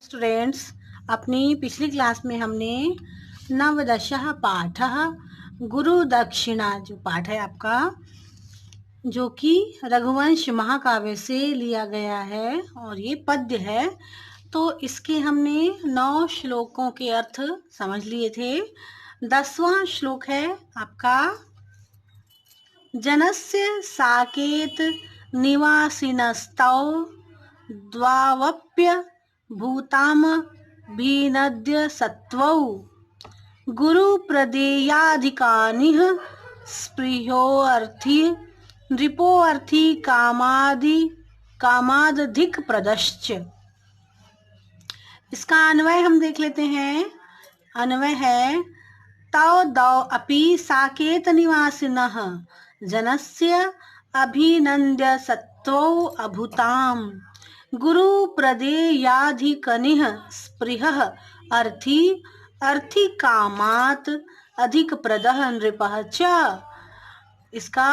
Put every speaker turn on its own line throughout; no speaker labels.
Students, अपनी पिछली class में हमने नवदशः पाठः गुरु दक्षिणा जो पाठ है आपका, जो कि रघुवंश महाकाव्य से लिया गया है और ये पद्य है। तो इसके हमने 9 श्लोकों के अर्थ समझ लिए थे। 10वां श्लोक है आपका, जनस्य साकेत निवासिनस्तौ द्वावप्य भूताम भिनद्य सत्वौ गुरु प्रदेयाधिकानिः स्पृहोऽर्थी नृपोऽर्थी कामादधिक प्रदश्च। इसका अन्वय हम देख लेते हैं। अन्वय है, तौ दौ अपि साकेत निवासिनः जनस्य अभिनन्द्य सत्वौ अभूताम् गुरु प्रदेयाधिकनिः स्पृहः अर्थी कामात् अधिक प्रदः नृपः च। इसका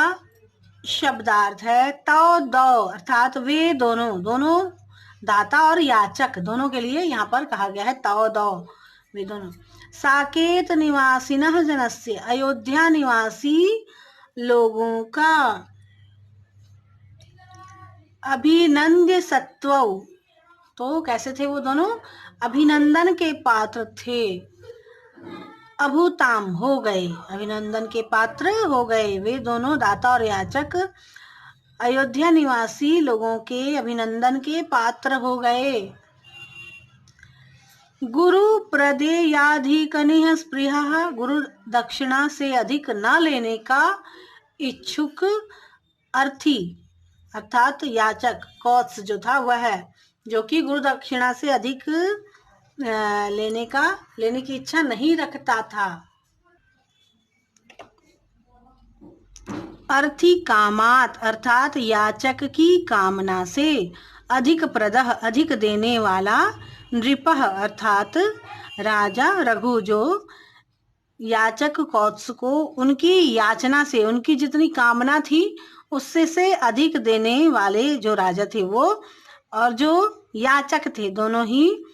शब्दार्थ है, तौ दौ अर्थात वे दोनों दाता और याचक दोनों के लिए यहाँ पर कहा गया है। तौ दौ वे दोनों, साकेत निवासिनः जनस्य अयोध्या निवासी लोगों का, अभिनंद्य सत्वौ तो कैसे थे वो दोनों, अभिनंदन के पात्र थे। अभूताम हो गए, अभिनंदन के पात्र हो गए। वे दोनों दाता और याचक अयोध्या निवासी लोगों के अभिनंदन के पात्र हो गए। गुरु प्रदेयाधिकनिः स्पृहः, गुरु दक्षिणा से अधिक न लेने का इच्छुक अर्थी अर्थात याचक कौत्स जो था वह है, जो कि गुरु दक्षिणा से अधिक लेने की इच्छा नहीं रखता था। अर्थी कामात अर्थात याचक की कामना से, अधिक प्रदः अधिक देने वाला, नृपः अर्थात राजा, रघु जो याचक कौत्स को उनकी याचना से, उनकी जितनी कामना थी उससे से अधिक देने वाले जो राजा थे वो, और जो याचक थे दोनों ही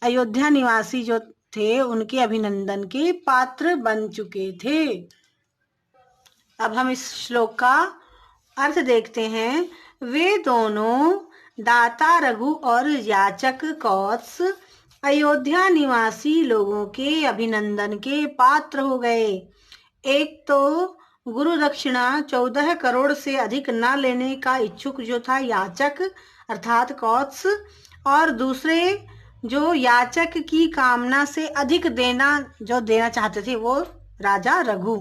अयोध्या निवासी जो थे उनके अभिनंदन के पात्र बन चुके थे। अब हम इस श्लोक का अर्थ देखते हैं। वे दोनों दाता रघु और याचक कौत्स अयोध्या निवासी लोगों के अभिनंदन के पात्र हो गए। एक तो गुरु दक्षिणा 14 करोड़ से अधिक न लेने का इच्छुक जो था याचक अर्थात कौत्स, और दूसरे जो याचक की कामना से अधिक देना चाहते थे वो राजा रघु।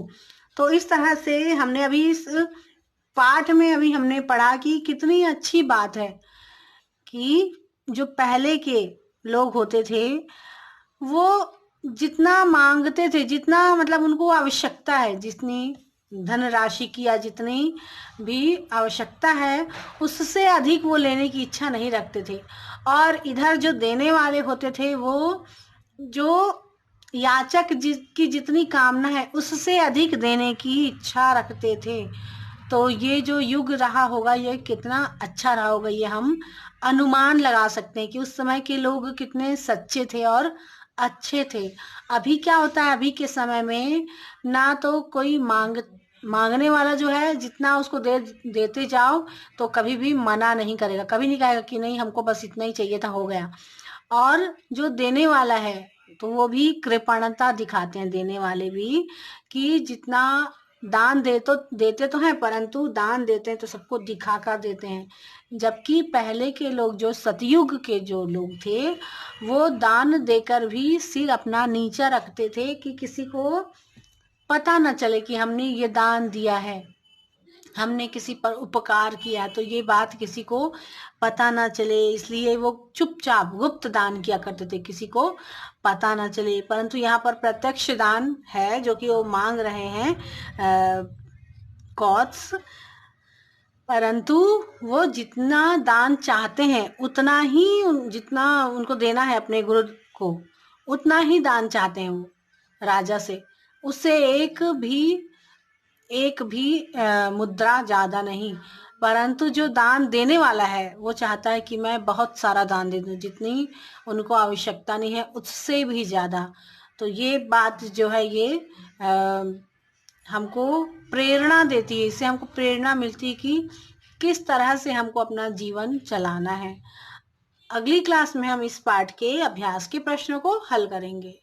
तो इस तरह से हमने अभी इस पाठ में हमने पढ़ा कि कितनी अच्छी बात है कि जो पहले के लोग होते थे वो जितना मांगते थे, जितना मतलब उनको आवश्यकता है, जितनी धनराशि की या जितनी भी आवश्यकता है उससे अधिक वो लेने की इच्छा नहीं रखते थे। और इधर जो देने वाले होते थे वो जो याचक की जितनी कामना है उससे अधिक देने की इच्छा रखते थे। तो ये जो युग रहा होगा ये कितना अच्छा रहा होगा, ये हम अनुमान लगा सकते हैं कि उस समय के लोग कितने सच्चे थे और अच्छे थे। अभी क्या होता है, अभी के समय में ना तो कोई मांगने वाला जो है जितना उसको देते जाओ तो कभी भी मना नहीं करेगा, कभी नहीं कहेगा कि नहीं हमको बस इतना ही चाहिए था हो गया। और जो देने वाला है तो वो भी कृपणता दिखाते हैं, देने वाले भी, कि जितना दान देते तो हैं परंतु दान देते हैं तो सबको दिखा कर देते हैं। जबकि पहले के लोग जो सतयुग के जो लोग थे वो दान देकर भी सिर अपना नीचा रखते थे कि किसी को पता न चले कि हमने ये दान दिया है, हमने किसी पर उपकार किया, तो ये बात किसी को पता ना चले, इसलिए वो चुपचाप गुप्त दान किया करते थे, किसी को पता ना चले। परंतु यहाँ पर प्रत्यक्ष दान है जो कि वो मांग रहे हैं कौत्स, परंतु वो जितना दान चाहते हैं उतना ही, जितना उनको देना है अपने गुरु को उतना ही दान चाहते हैं वो राजा से, उससे एक भी मुद्रा ज्यादा नहीं। परंतु जो दान देने वाला है वो चाहता है कि मैं बहुत सारा दान दे दूं, जितनी उनको आवश्यकता नहीं है उससे भी ज़्यादा। तो ये बात जो है ये हमको प्रेरणा देती है, इससे हमको प्रेरणा मिलती है कि किस तरह से हमको अपना जीवन चलाना है। अगली क्लास में हम इस पाठ के अभ्यास के प्रश्नों को हल करेंगे।